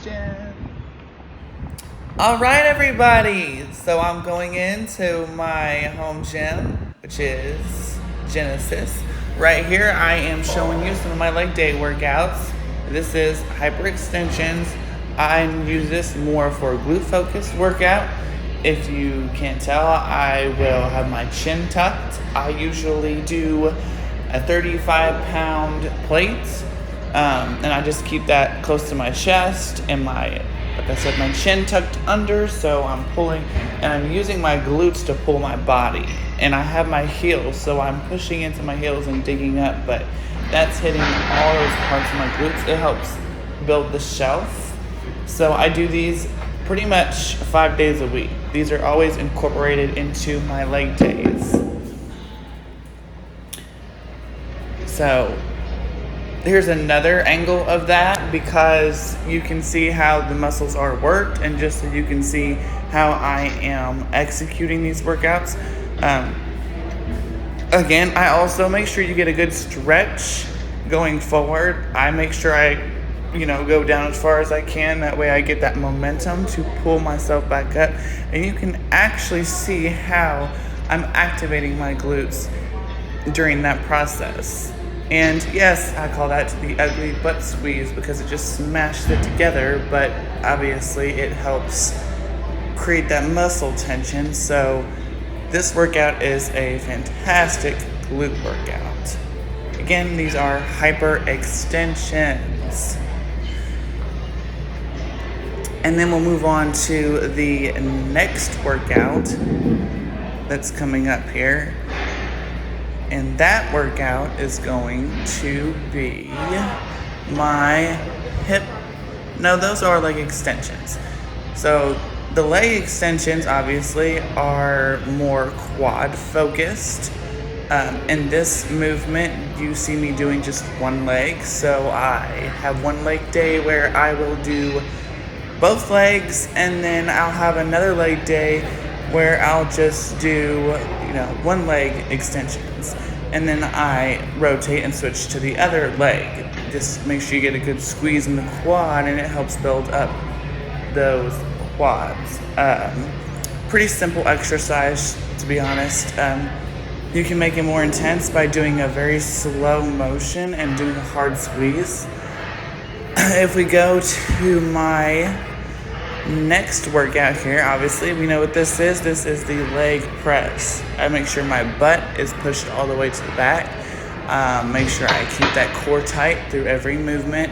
Adduction. All right, everybody. So I'm going into my home gym, which is Genesis. Right here, I am showing you some of my leg day workouts. This is Hyperextensions. I use this more for a glute focused workout. If you can't tell, I will have my chin tucked. I usually do a 35-pound plate. And I just keep that close to my chest and like I said, my chin tucked under, so I'm pulling, and I'm using my glutes to pull my body. And I have my heels, so I'm pushing into my heels and digging up, but that's hitting all those parts of my glutes. It helps build the shelf. So I do these pretty much 5 days a week. These are always incorporated into my leg days. So here's another angle of that, because you can see how the muscles are worked, and just so you can see how I am executing these workouts. Again, I also make sure you get a good stretch going forward. I make sure I go down as far as I can. That way I get that momentum to pull myself back up. And you can actually see how I'm activating my glutes during that process. And yes, I call that the ugly butt squeeze because it just smashed it together, but obviously it helps create that muscle tension. So this workout is a fantastic glute workout. Again, these are hyperextensions. And then we'll move on to the next workout that's coming up here. And that workout is going to be my hip. No, those are leg extensions. So the leg extensions obviously are more quad focused. In this movement, you see me doing just one leg. So I have one leg day where I will do both legs, and then I'll have another leg day where I'll just do one leg extensions, and then I rotate and switch to the other leg. Just make sure you get a good squeeze in the quad, and it helps build up those quads. Pretty simple exercise, to be honest. You can make it more intense by doing a very slow motion and doing a hard squeeze. If we go to my next workout here, obviously we know what this is. This is the leg press. I make sure my butt is pushed all the way to the back. Make sure I keep that core tight through every movement.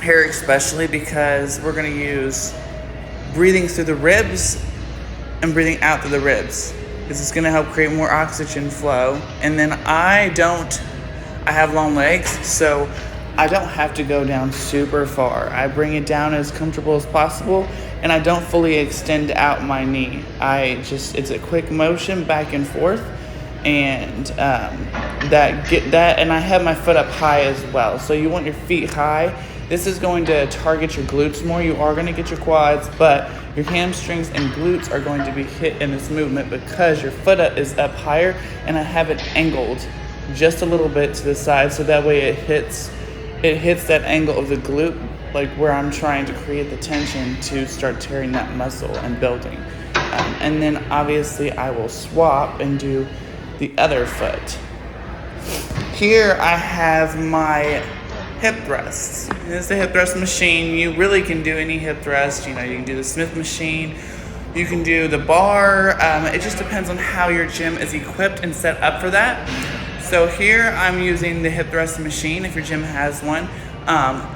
Here especially because we're going to use breathing through the ribs and breathing out through the ribs. This is going to help create more oxygen flow. And then I have long legs, so I don't have to go down super far. I bring it down as comfortable as possible, and I don't fully extend out my knee. It's a quick motion back and forth, and and I have my foot up high as well. So you want your feet high. This is going to target your glutes more. You are going to get your quads, but your hamstrings and glutes are going to be hit in this movement because your foot is up higher, and I have it angled just a little bit to the side, so that way it hits that angle of the glute, like where I'm trying to create the tension to start tearing that muscle and building. And then obviously I will swap and do the other foot. Here I have my hip thrusts. This is the hip thrust machine. You really can do any hip thrust. You can do the Smith machine. You can do the bar. It just depends on how your gym is equipped and set up for that. So here I'm using the hip thrust machine, if your gym has one.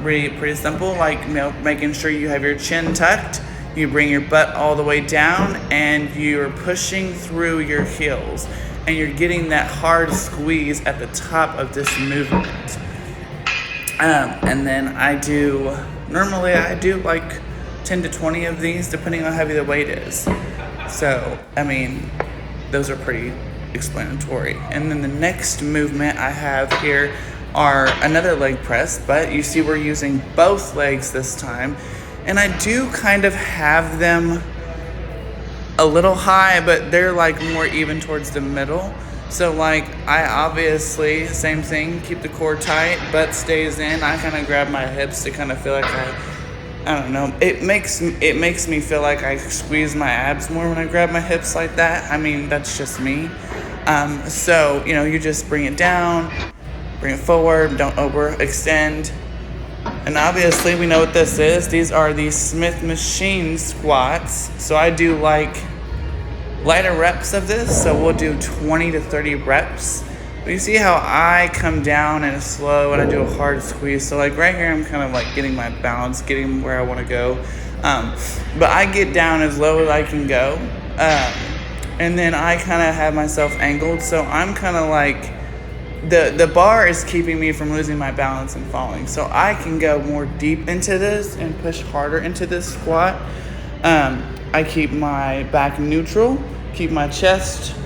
Pretty simple, like making sure you have your chin tucked, you bring your butt all the way down, and you're pushing through your heels, and you're getting that hard squeeze at the top of this movement. And then I do like 10 to 20 of these, depending on how heavy the weight is. So, those are pretty explanatory. And then the next movement I have here are another leg press, but you see we're using both legs this time, and I do kind of have them a little high, but they're like more even towards the middle. So I obviously, same thing, keep the core tight, butt stays in. I kind of grab my hips to kind of feel like I I don't know. It makes me feel like I squeeze my abs more when I grab my hips like that. I mean, that's just me. So you just bring it down, bring it forward, don't overextend. And obviously, we know what this is. These are the Smith machine squats. So I do like lighter reps of this. So we'll do 20 to 30 reps. But you see how I come down and it's slow and I do a hard squeeze. So like right here, I'm kind of like getting my balance, getting where I want to go. But I get down as low as I can go. And then I kind of have myself angled. So I'm kind of like, the bar is keeping me from losing my balance and falling. So I can go more deep into this and push harder into this squat. I keep my back neutral, keep my chest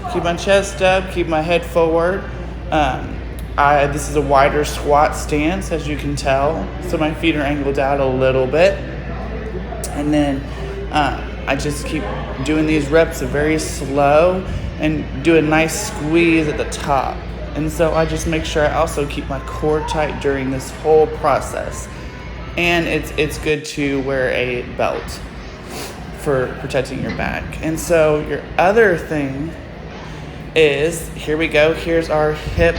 up, keep my head forward. This is a wider squat stance, as you can tell. So my feet are angled out a little bit. And then I just keep doing these reps very slow and do a nice squeeze at the top. And so I just make sure I also keep my core tight during this whole process. And it's good to wear a belt for protecting your back. And so your other thing is, here we go. Here's our hip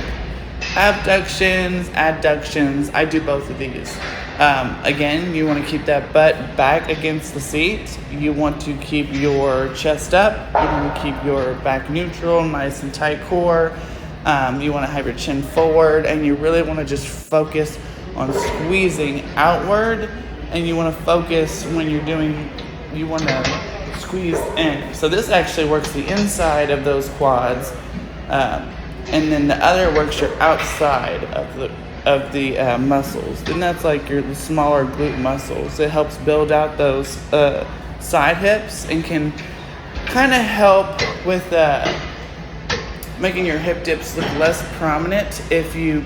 abductions, adductions. I do both of these. Again, you want to keep that butt back against the seat. You want to keep your chest up. You want to keep your back neutral, nice and tight core. You want to have your chin forward, and you really want to just focus on squeezing outward, and you want to focus when you're doing, you want to squeeze in. So this actually works the inside of those quads, and then the other works your outside of the muscles, and that's like the smaller glute muscles. It helps build out those side hips and can kind of help with making your hip dips look less prominent if you